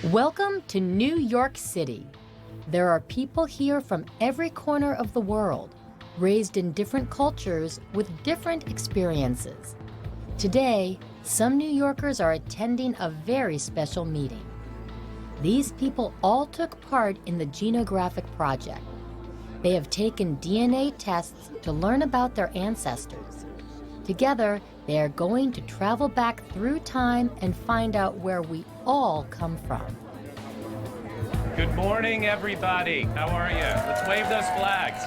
Welcome to New York City. There are people here from every corner of the world, raised in different cultures with different experiences. Today, some New Yorkers are attending a very special meeting. These people all took part in the Genographic Project. They have taken DNA tests to learn about their ancestors. Together, they are going to travel back through time and find out where we all come from. Good morning, everybody. How are you? Let's wave those flags.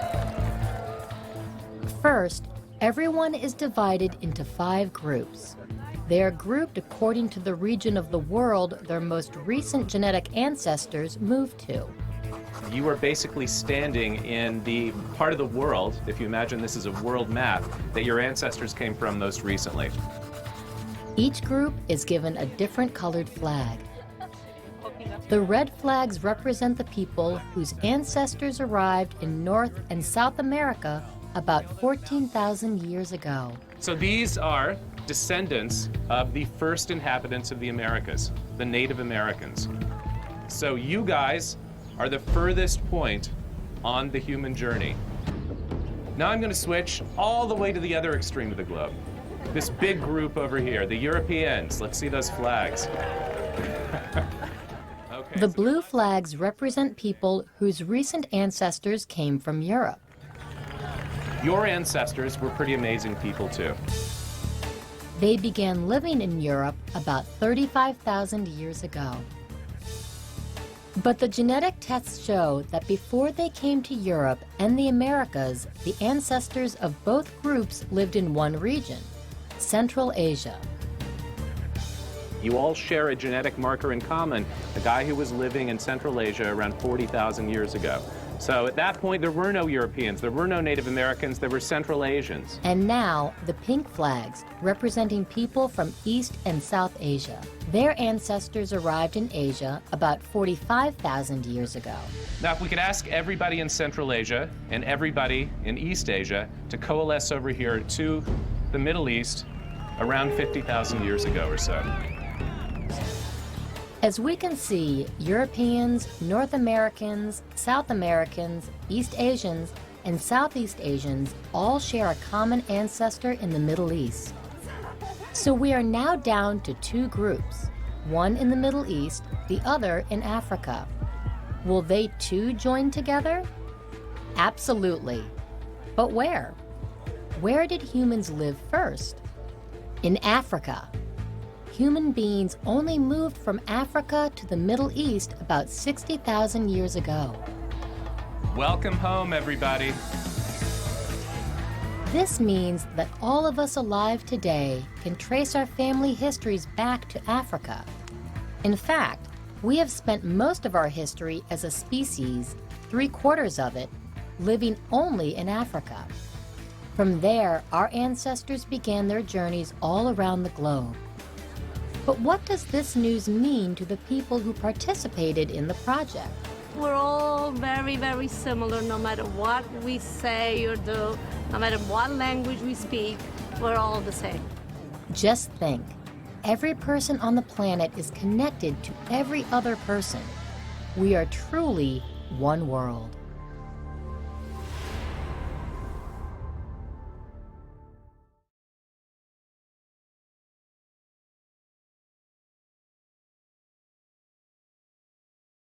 First, everyone is divided into 5 groups. They are grouped according to the region of the world their most recent genetic ancestors moved to. You are basically standing in the part of the world, if you imagine this is a world map, that your ancestors came from most recently. Each group is given a different colored flag. The red flags represent the people whose ancestors arrived in North and South America about 14,000 years ago. So these are descendants of the first inhabitants of the Americas, the Native Americans. So you guys are the furthest point on the human journey. Now I'm going to switch all the way to the other extreme of the globe. This big group over here, the Europeans. Let's see those flags. Okay, The blue flags represent people whose recent ancestors came from Europe. your ancestors were pretty amazing people too. They began living in Europe about 35,000 years ago. But the genetic tests show that before they came to Europe and the Americas, the ancestors of both groups lived in one region, Central Asia. You all share a genetic marker in common, a guy who was living in Central Asia around 40,000 years ago. So at that point, there were no Europeans, there were no Native Americans, there were Central Asians. And now, the pink flags, representing people from East and South Asia. Their ancestors arrived in Asia about 45,000 years ago. Now, if we could ask everybody in Central Asia and everybody in East Asia to coalesce over here to the Middle East around 50,000 years ago or so. As we can see, Europeans, North Americans, South Americans, East Asians, and Southeast Asians all share a common ancestor in the Middle East. So we are now down to 2 groups, one in the Middle East, the other in Africa. Will they too join together? Absolutely. But where? Where did humans live first? In Africa. Human beings only moved from Africa to the Middle East about 60,000 years ago. Welcome home, everybody. This means that all of us alive today can trace our family histories back to Africa. In fact, we have spent most of our history as a species, 3/4 of it, living only in Africa. From there, our ancestors began their journeys all around the globe. But what does this news mean to the people who participated in the project? We're all very, very similar, no matter what we say or do, no matter what language we speak, we're all the same. Just think, every person on the planet is connected to every other person. We are truly one world.